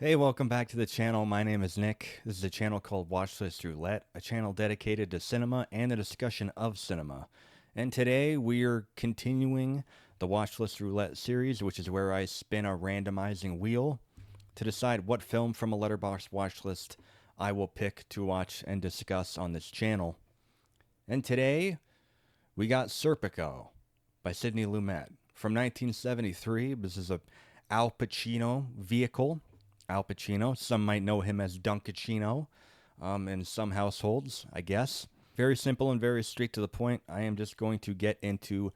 Hey, welcome back to the channel. My name is Nick. This is a channel called Watchlist Roulette, a channel dedicated to cinema and the discussion of cinema. And today we are continuing the Watchlist Roulette series, which is where I spin a randomizing wheel to decide what film from a Letterboxd watchlist I will pick to watch and discuss on this channel. And today we got Serpico by Sidney Lumet from 1973. This is a Al Pacino vehicle. Al Pacino. Some might know him as Dunkachino in some households, I guess. Very simple and very straight to the point. I am just going to get into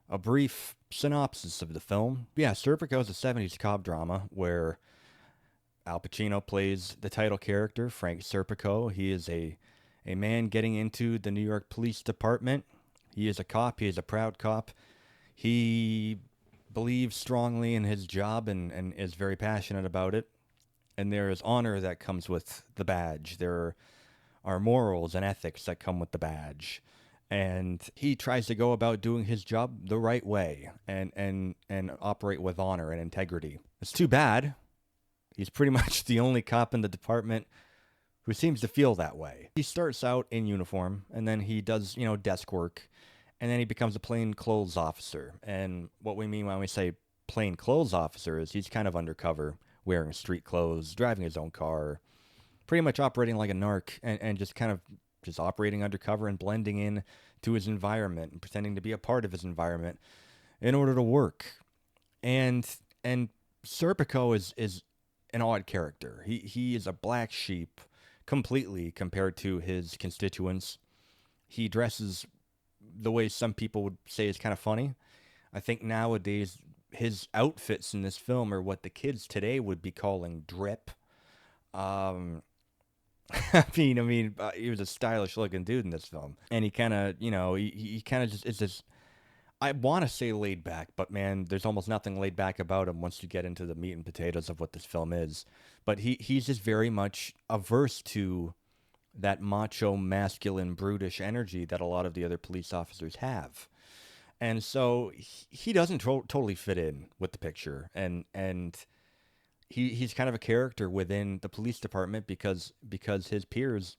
a brief synopsis of the film. Yeah, Serpico is a 70s cop drama where Al Pacino plays the title character, Frank Serpico. He is a man getting into the New York Police Department. He is a cop. He is a proud cop. He believes strongly in his job and is very passionate about it. And there is honor that comes with the badge. There are morals and ethics that come with the badge. And he tries to go about doing his job the right way and operate with honor and integrity. It's too bad. He's pretty much the only cop in the department who seems to feel that way. He starts out in uniform, and then he does, desk work, and then he becomes a plain clothes officer. And what we mean when we say plain clothes officer is he's kind of undercover, wearing street clothes, driving his own car, pretty much operating like a narc and just kind of just operating undercover and blending in to his environment and pretending to be a part of his environment in order to work. And Serpico is an odd character. He is a black sheep completely compared to his constituents. He dresses the way some people would say is kind of funny. I think nowadays his outfits in this film are what the kids today would be calling drip. He was a stylish looking dude in this film, and he kind of, he kind of just is this. I want to say laid back, but man, there's almost nothing laid back about him once you get into the meat and potatoes of what this film is. But he's just very much averse to that macho, masculine, brutish energy that a lot of the other police officers have. And so he doesn't totally fit in with the picture. And he's kind of a character within the police department because his peers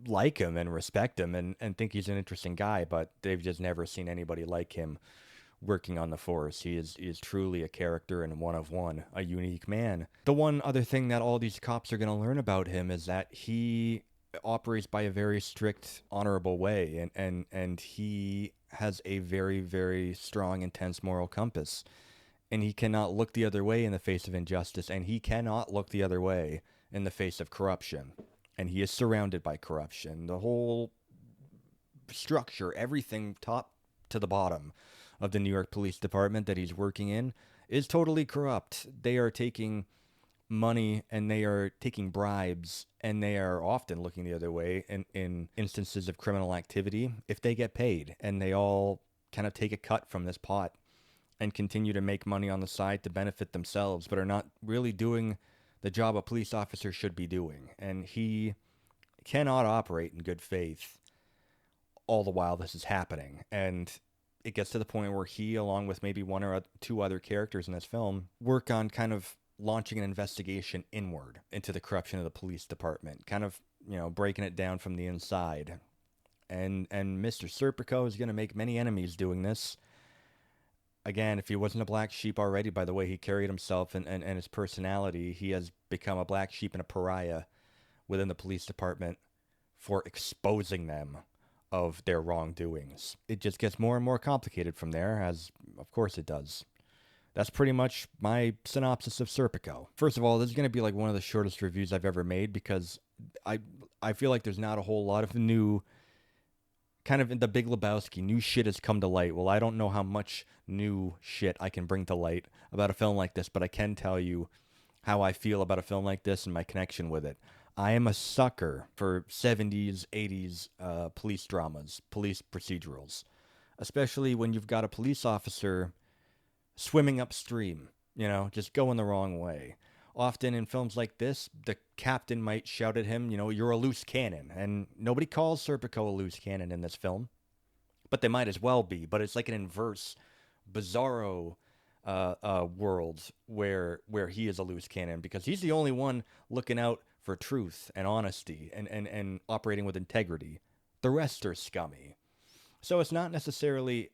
like him and respect him and think he's an interesting guy, but they've just never seen anybody like him working on the force. He is truly a character and one of one, a unique man. The one other thing that all these cops are going to learn about him is that he operates by a very strict, honorable way, and he has a very, very strong, intense moral compass. And he cannot look the other way in the face of injustice, and he cannot look the other way in the face of corruption. And he is surrounded by corruption. The whole structure, everything top to the bottom of the New York Police Department that he's working in is totally corrupt. They are taking money and they are taking bribes, and they are often looking the other way in instances of criminal activity if they get paid, and they all kind of take a cut from this pot and continue to make money on the side to benefit themselves, but are not really doing the job a police officer should be doing. And he cannot operate in good faith all the while this is happening. And it gets to the point where he, along with maybe one or two other characters in this film, work on kind of launching an investigation inward into the corruption of the police department, kind of, breaking it down from the inside. And Mr. Serpico is going to make many enemies doing this. Again, if he wasn't a black sheep already by the way he carried himself and his personality, he has become a black sheep and a pariah within the police department for exposing them of their wrongdoings. It just gets more and more complicated from there, as of course it does. That's pretty much my synopsis of Serpico. First of all, this is going to be like one of the shortest reviews I've ever made because I feel like there's not a whole lot of new, kind of in the Big Lebowski, new shit has come to light. Well, I don't know how much new shit I can bring to light about a film like this, but I can tell you how I feel about a film like this and my connection with it. I am a sucker for 70s, 80s police dramas, police procedurals, especially when you've got a police officer swimming upstream, just going the wrong way. Often in films like this, the captain might shout at him, you're a loose cannon. And nobody calls Serpico a loose cannon in this film. But they might as well be. But it's like an inverse, bizarro world where he is a loose cannon because he's the only one looking out for truth and honesty and operating with integrity. The rest are scummy. So it's not necessarily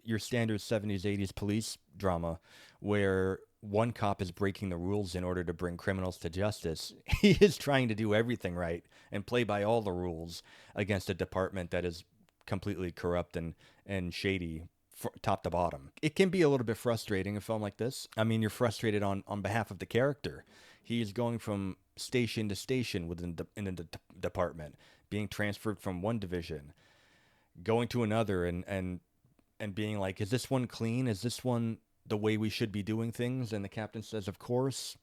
your standard 70s, 80s police drama where one cop is breaking the rules in order to bring criminals to justice. He is trying to do everything right and play by all the rules against a department that is completely corrupt and shady top to bottom. It can be a little bit frustrating a film like this. I mean, you're frustrated on behalf of the character. He is going from station to station within the department, being transferred from one division, going to another, and being like, is this one clean? Is this one the way we should be doing things? And the captain says, of course.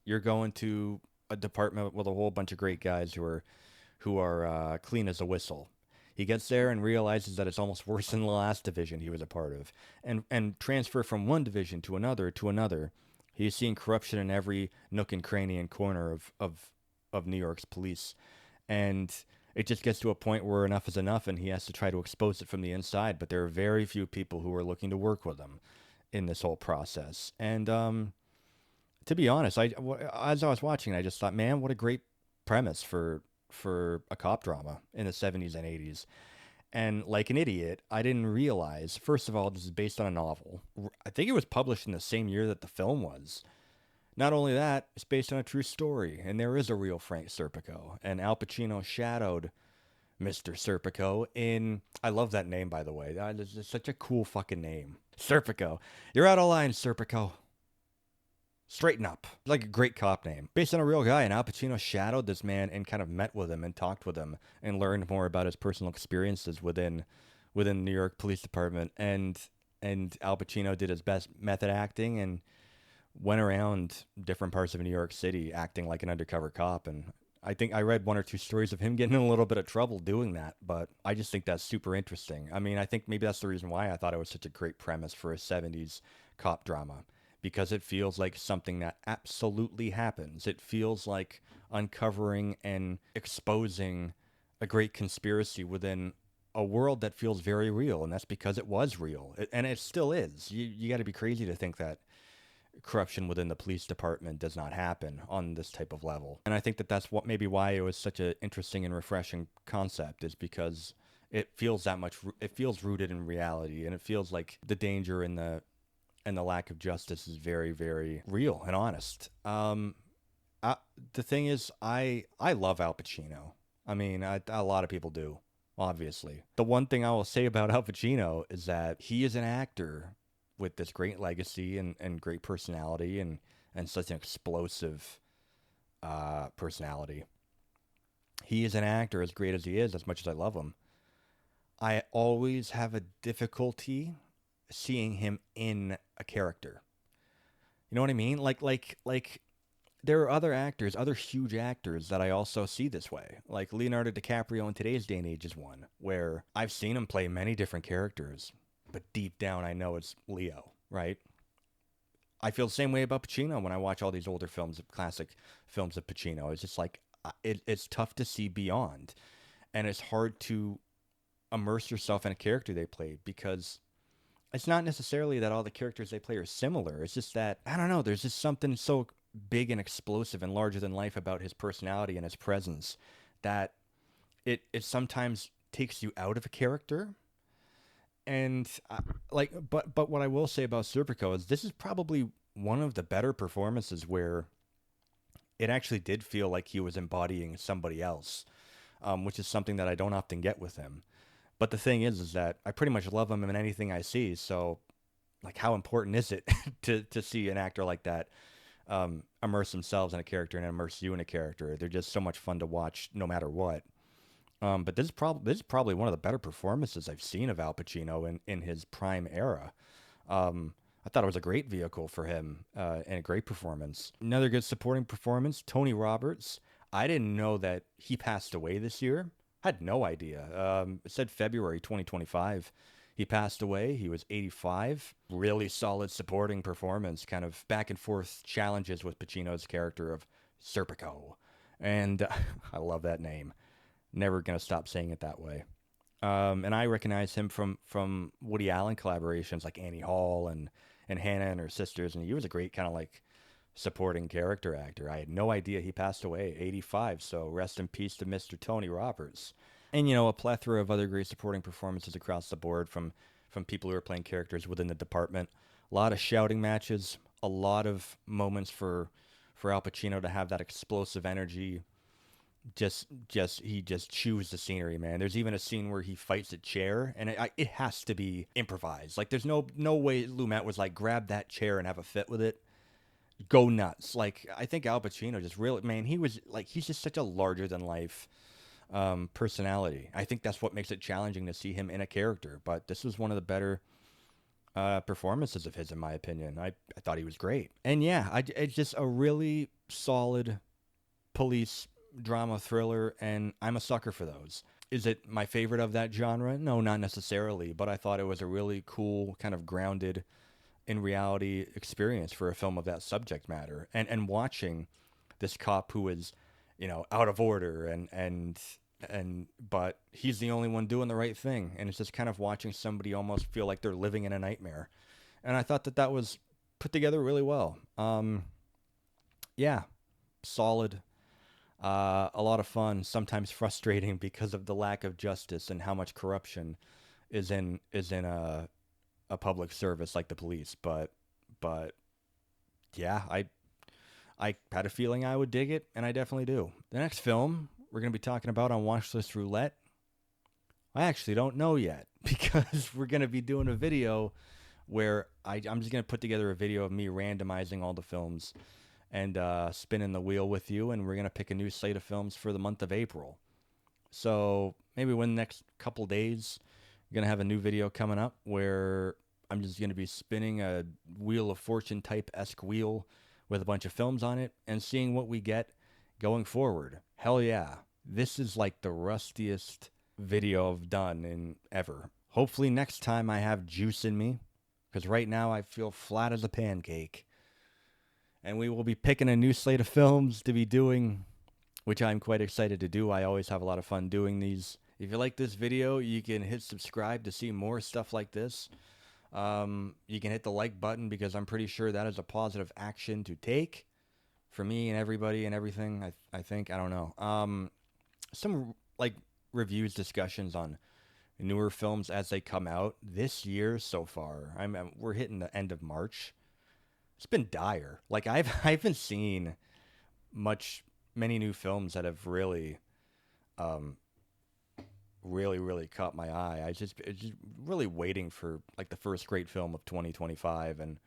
You're going to a department with a whole bunch of great guys who are clean as a whistle. He gets there and realizes that it's almost worse than the last division he was a part of, and transfer from one division to another to another. He's seeing corruption in every nook and cranny and corner of New York's police, and it just gets to a point where enough is enough, and he has to try to expose it from the inside. But there are very few people who are looking to work with him in this whole process. And to be honest, as I was watching, I just thought, man, what a great premise for a cop drama in the 70s and 80s. And like an idiot, I didn't realize, first of all, this is based on a novel. I think it was published in the same year that the film was. Not only that, it's based on a true story, and there is a real Frank Serpico. And Al Pacino shadowed Mr. Serpico in... I love that name, by the way. That is just such a cool fucking name. Serpico. You're out of line, Serpico. Straighten up. Like a great cop name. Based on a real guy, and Al Pacino shadowed this man and kind of met with him and talked with him and learned more about his personal experiences within the New York Police Department. And Al Pacino did his best method acting and went around different parts of New York City acting like an undercover cop. And I think I read one or two stories of him getting in a little bit of trouble doing that, but I just think that's super interesting. I mean, I think maybe that's the reason why I thought it was such a great premise for a 70s cop drama, because it feels like something that absolutely happens. It feels like uncovering and exposing a great conspiracy within a world that feels very real, and that's because it was real, and it still is. You got to be crazy to think that corruption within the police department does not happen on this type of level. And I think that that's what maybe why it was such an interesting and refreshing concept, is because it feels it feels rooted in reality, and it feels like the danger and the lack of justice is very, very real and honest. The thing is, I love Al Pacino. I mean, a lot of people do, obviously. The one thing I will say about Al Pacino is that he is an actor with this great legacy and great personality and such an explosive personality. He is an actor as great as he is, as much as I love him. I always have a difficulty seeing him in a character. You know what I mean? Like there are other actors, other huge actors that I also see this way. Like Leonardo DiCaprio in today's day and age is one where I've seen him play many different characters, but deep down I know it's Leo, right? I feel the same way about Pacino when I watch all these older films, classic films of Pacino. It's just like, it's tough to see beyond, and it's hard to immerse yourself in a character they played, because it's not necessarily that all the characters they play are similar. It's just that, I don't know, there's just something so big and explosive and larger than life about his personality and his presence that it sometimes takes you out of a character. And but what I will say about Serpico is this is probably one of the better performances where it actually did feel like he was embodying somebody else, which is something that I don't often get with him. But the thing is that I pretty much love him in anything I see. So, like, how important is it to see an actor like that immerse themselves in a character and immerse you in a character? They're just so much fun to watch, no matter what. But this is probably one of the better performances I've seen of Al Pacino in his prime era. I thought it was a great vehicle for him and a great performance. Another good supporting performance, Tony Roberts. I didn't know that he passed away this year. I had no idea. It said February 2025. He passed away. He was 85. Really solid supporting performance, kind of back and forth challenges with Pacino's character of Serpico. And I love that name. Never going to stop saying it that way. And I recognize him from Woody Allen collaborations like Annie Hall and and Hannah and her sisters, and he was a great kind of like supporting character actor. I had no idea he passed away, 85. So rest in peace to Mr. Tony Roberts. And a plethora of other great supporting performances across the board from people who are playing characters within the department. A lot of shouting matches, a lot of moments for Al Pacino to have that explosive energy. Just he just chews the scenery, man. There's even a scene where he fights a chair, and it has to be improvised. Like there's no way Lumet was like grab that chair and have a fit with it, go nuts. Like I think Al Pacino just really, man, he's just such a larger than life personality. I think that's what makes it challenging to see him in a character. But this was one of the better performances of his, in my opinion. I thought he was great, and yeah, it's just a really solid police drama thriller, and I'm a sucker for those. Is it my favorite of that genre? No, not necessarily, but I thought it was a really cool, kind of grounded in reality experience for a film of that subject matter. And watching this cop who is, out of order and but he's the only one doing the right thing, and it's just kind of watching somebody almost feel like they're living in a nightmare. And I thought that was put together really well. Yeah, solid. A lot of fun, sometimes frustrating because of the lack of justice and how much corruption is in a public service like the police. But yeah, I had a feeling I would dig it, and I definitely do. The next film we're gonna be talking about on Watchlist Roulette, I actually don't know yet because we're gonna be doing a video where I'm just gonna put together a video of me randomizing all the films and spinning the wheel with you, and we're gonna pick a new slate of films for the month of April. So maybe within the next couple days, we're gonna have a new video coming up where I'm just gonna be spinning a Wheel of Fortune type esque wheel with a bunch of films on it and seeing what we get going forward. Hell yeah, this is like the rustiest video I've done in ever. Hopefully next time I have juice in me, because right now I feel flat as a pancake. And we will be picking a new slate of films to be doing, which I'm quite excited to do. I always have a lot of fun doing these. If you like this video, you can hit subscribe to see more stuff like this. You can hit the like button because I'm pretty sure that is a positive action to take for me and everybody and everything. I think, I don't know. Some like reviews, discussions on newer films as they come out this year so far. We're hitting the end of March. It's been dire. Like I haven't seen many new films that have really, really caught my eye. It's just really waiting for like the first great film of 2025, and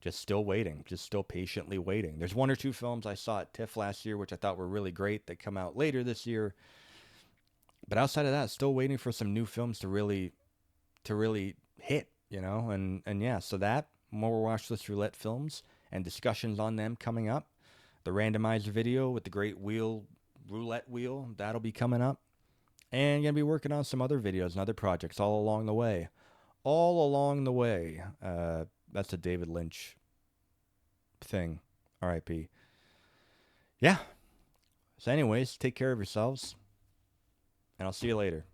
just still waiting, just still patiently waiting. There's one or two films I saw at TIFF last year which I thought were really great that come out later this year, but outside of that, still waiting for some new films to really hit, and yeah, so that. More Watchlist Roulette films and discussions on them coming up. The randomizer video with the great roulette wheel, that'll be coming up. And going to be working on some other videos and other projects all along the way. All along the way. That's a David Lynch thing. R.I.P. Yeah. So anyways, take care of yourselves. And I'll see you later.